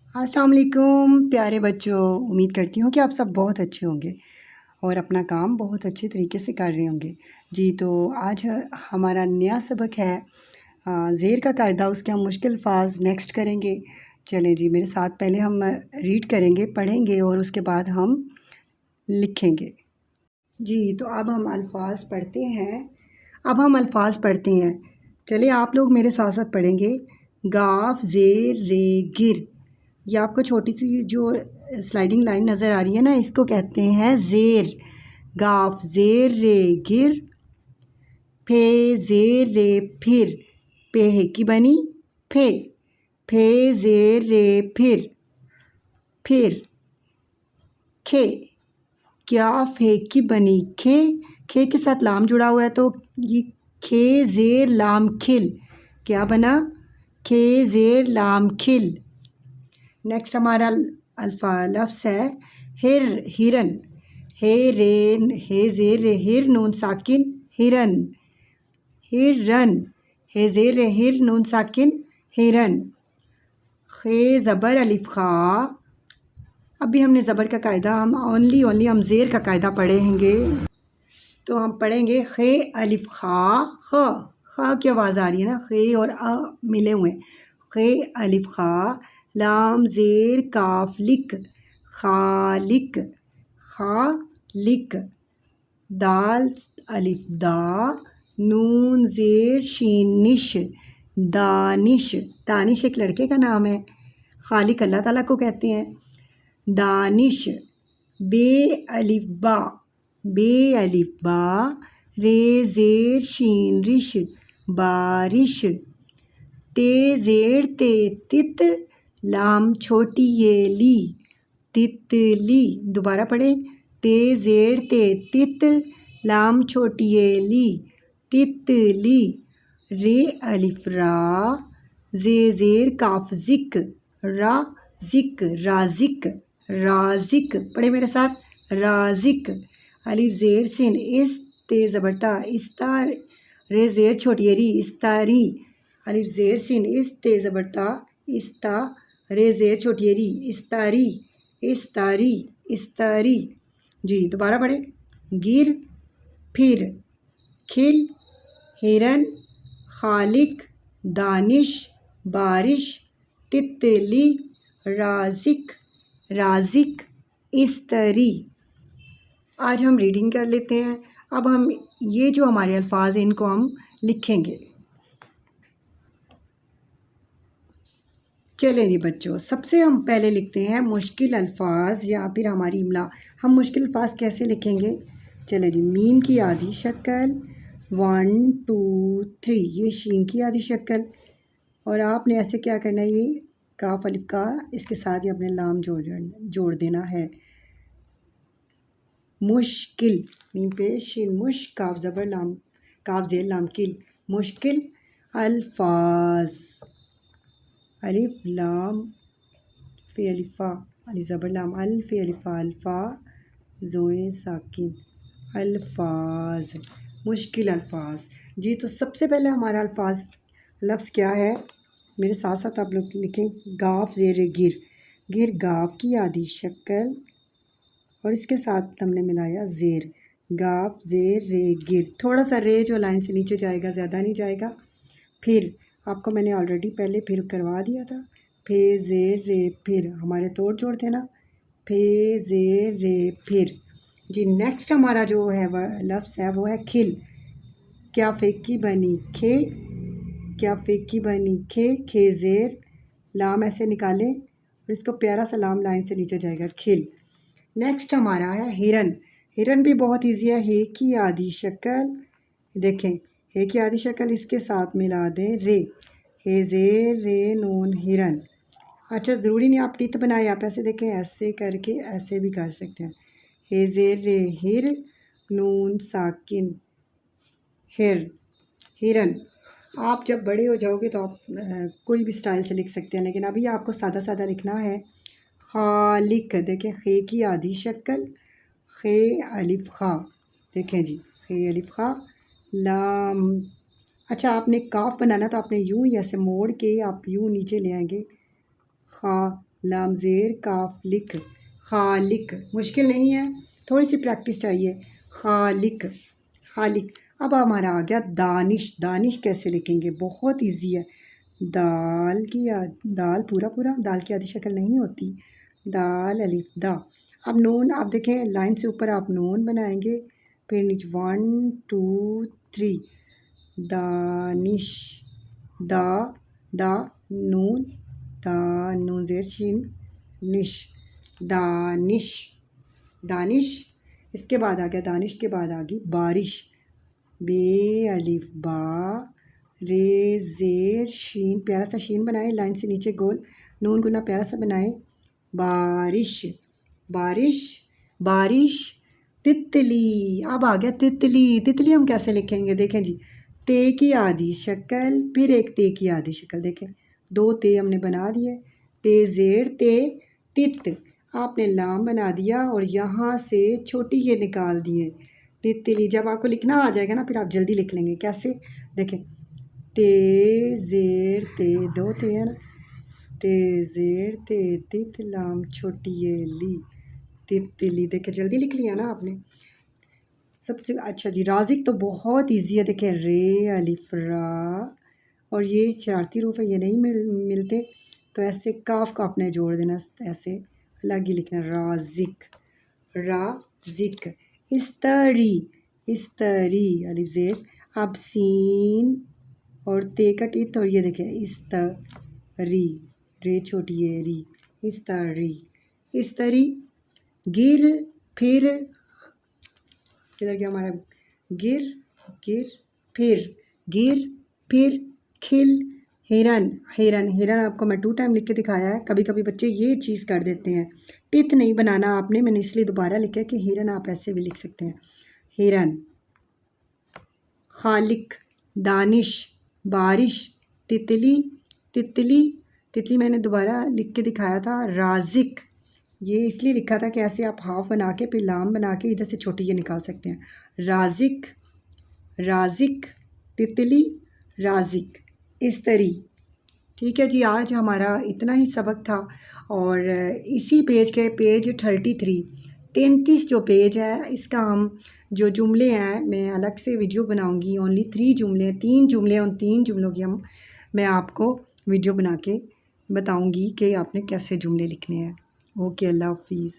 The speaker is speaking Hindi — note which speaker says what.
Speaker 1: अस्सलाम वालेकुम प्यारे बच्चों। उम्मीद करती हूँ कि आप सब बहुत अच्छे होंगे और अपना काम बहुत अच्छे तरीके से कर रहे होंगे। जी, तो आज हमारा नया सबक है ज़ेर का कायदा। उसके हम मुश्किल अल्फाज नेक्स्ट करेंगे। चलें जी, मेरे साथ पहले हम रीड करेंगे, पढ़ेंगे और उसके बाद हम लिखेंगे। जी, तो अब हम अल्फाज पढ़ते हैं। चलिए आप लोग मेरे साथ साथ पढ़ेंगे। गाफ ज़ेर रे गिर। ये आपको छोटी सी जो स्लाइडिंग लाइन नज़र आ रही है ना, इसको कहते हैं ज़ेर। गाफ ज़ेर रे गिर। फे ज़ेर रे फिर। पे की बनी फे। फे ज़ेर रे फिर। खे। क्या फे की बनी खे। खे के साथ लाम जुड़ा हुआ है तो ये खे ज़ेर लाम खिल। क्या बना? खे ज़ेर लाम खिल। नेक्स्ट हमारा लफ्ज़ है हिर, हिरन। हे ज़ेर रे हिर नून साकिन हिरन। हिरन। हे ज़ेर रे हिर नून साकिन हिरन। खे ज़बर अलिफ खा। अभी हमने ज़बर का कायदा हम हम ज़ेर का कायदा पढ़ेंगे। तो हम पढ़ेंगे खे अलिफ खा। ख की आवाज़ आ रही है ना, खे और अ मिले हुए। खे अलिफ खा लाम ज़ेर काफ लिक। खालिक। खालिक। दाल अलिफ दा नून ज़ेर शीन निश। दानिश। दानिश एक लड़के का नाम है। खालिक अल्लाह ताला को कहते हैं। दानिश। बे अलिफ बा। बे अलिफ बा रे ज़ेर शीन रिश। बारिश। ते ज़ेर ते तित लाम छोटी ये ली। तितली। दोबारा पढ़े। ते ज़ेर ते तित लाम छोटी ये ली। तितली। रे अलिफ रा जे ज़ेर काफ ज़िक। रा ज़िक। राज़िक। राज़िक। पढ़े मेरे साथ। राज़िक। अलिफ ज़ेर सिन इस ते ज़बरता इस्ता रे ज़ेर छोटी री इस्तारी। अलिफ ज़ेर सिन इस ते ज़बरता इस्ता रे ज़ेर छोटी री इस्तारी। इस्तारी। इस्तारी। जी, दोबारा पढ़े। गिर। फिर। खिल। हिरन। खालिक। दानिश। बारिश। तितली। राज़िक। राज़िक। इस्तरी। आज हम रीडिंग कर लेते हैं। अब हम ये जो हमारे अल्फाज हैं इनको हम लिखेंगे। चलिए जी बच्चों, सबसे हम पहले लिखते हैं मुश्किल अल्फाज या फिर हमारी इमला। हम मुश्किल अल्फाज कैसे लिखेंगे? चलिए जी, मीम की आधी शक्ल 1 2 3, ये शीन की आधी शक्ल। और आपने ऐसे क्या करना है, ये काफ अलिफ का इसके साथ ही अपने लाम जोड़ देना है। मुश्किल। मीम पे शीन मुश काफ ज़बर लाम काफ ज़ेर लाम किल। मुश्किल अल्फाज। अलिफ लाम फ़े अलिफ़ा अलिफ ज़बर लाम अल फ़े अलिफ़ा अल्फ़ा ज़ोए साकिन। अल्फाज। मुश्किल अल्फाज। जी, तो सबसे पहले हमारा अल्फाज लफ्ज़ क्या है? मेरे साथ साथ आप लोग लिखें। गाफ ज़ेर गिर। गिर गाफ की आधी शक्ल और इसके साथ हमने मिलाया ज़ेर। गाफ ज़ेर रे गिर। थोड़ा सा रे जो लाइन से नीचे जाएगा, ज़्यादा नहीं जाएगा। फिर आपको मैंने ऑलरेडी पहले फिर करवा दिया था। फे ज़ेर रे फिर, हमारे तोड़ जोड़ थे ना। फे ज़ेर रे फिर। जी, नेक्स्ट हमारा जो है वह लफ्ज़ है वो है खिल। क्या फ़ेकी बनी खे। क्या फ़ेकी बनी खे। खे ज़ेर लाम ऐसे निकालें और इसको प्यारा सा लाम लाइन से नीचे जाएगा। खिल। नेक्स्ट हमारा है हिरन। हिरन भी बहुत ईजी है। हे की आधी शक्ल, देखें हे की आधी शक्ल इसके साथ मिला दें रे। हे ज़ेर रे नून हिरन। अच्छा, ज़रूरी नहीं आप टित बनाए, आप ऐसे देखें, ऐसे करके ऐसे भी कर सकते हैं। हे ज़ेर रे हिर नून साकिन हिर। हिरन। आप जब बड़े हो जाओगे तो आप कोई भी स्टाइल से लिख सकते हैं, लेकिन अभी आपको सादा सादा लिखना है। खालिक। देखें खे की आधी शक्ल खे अलिफ खा। देखें जी, खे अलिफ खा लाम। अच्छा, आपने काफ बनाना तो आपने यूँ ही ऐसे मोड़ के आप यूँ नीचे ले आएंगे। खा लाम ज़ेर काफ लिक, खालिक। मुश्किल नहीं है, थोड़ी सी प्रैक्टिस चाहिए। खालिक, खालिक। अब हमारा आ गया दानिश। दानिश कैसे लिखेंगे, बहुत इजी है। दाल पूरा पूरा, दाल की आधी शक्ल नहीं होती। दाल अलिफ दा। अब नून, आप देखें लाइन से ऊपर आप नून बनाएंगे, फिर नीचे 1 2 3 दानिश, दा दा नून, दा नून ज़ेर शीन निश, दानिश, दानिश। इसके बाद आ गया दानिश के बाद आ गई बारिश। बे अलिफ बा, रे ज़ेर शीन, प्यारा सा शीन बनाए, लाइन से नीचे गोल, नून गुना प्यारा सा बनाए। बारिश, बारिश, बारिश। तितली। अब आ गया तितली। तितली हम कैसे लिखेंगे, देखें जी। ते की आधी शक्ल, फिर एक ते की आधी शक्ल, देखें 2 ते हमने बना दिए। ते ज़ेर ते, तित आपने लाम बना दिया और यहाँ से छोटी ये निकाल दिए। तितली। जब आपको लिखना आ जाएगा ना, फिर आप जल्दी लिख लेंगे। कैसे, देखें ते ज़ेर ते, 2 ते है ना, ते ज़ेर ते तित, लाम छोटी ये ली, तितली। देखें जल्दी लिख लिया ना आपने। सबसे अच्छा जी राज़िक तो बहुत इजी है। देखें रे अलिफ रा, और ये शरारती रूफ है, ये नहीं मिलते, तो ऐसे काफ का आपने जोड़ देना, ऐसे अलग ही लिखना, राज़िक, राज़िक। इस्तरी, इस्तरी अलिफ ज़ेर। अब सीन और ते का टित, और ये देखें इस्तरी, रे छोटी ये री, इस्तरी, इस्तरी। गिर, फिर इधर क्या हमारा, गिर, गिर, फिर, गिर, फिर, खिल, हिरन, हिरन, हिरन आपको मैं 2 टाइम लिख के दिखाया है। कभी कभी बच्चे ये चीज़ कर देते हैं, टित नहीं बनाना आपने, मैंने इसलिए दोबारा लिखा है कि हिरन आप ऐसे भी लिख सकते हैं, हिरन। खालिक, दानिश, बारिश, तितली, तितली, तितली मैंने दोबारा लिख के दिखाया था। राज़िक, ये इसलिए लिखा था कि ऐसे आप हाफ बना के फिर लाम बना के इधर से छोटी ये निकाल सकते हैं। राज़िक, राज़िक, तितली, राज़िक, इस्तरी। ठीक है जी, आज हमारा इतना ही सबक था। और इसी पेज के पेज 33 जो पेज है, इसका हम जो जुमले हैं, मैं अलग से वीडियो बनाऊंगी। ओनली 3 जुमले, 3 जुमले, उन 3 जुमलों की मैं आपको वीडियो बना के बताऊंगी कि आपने कैसे जुमले लिखने हैं। ओके, अल्लाह हाफिज़।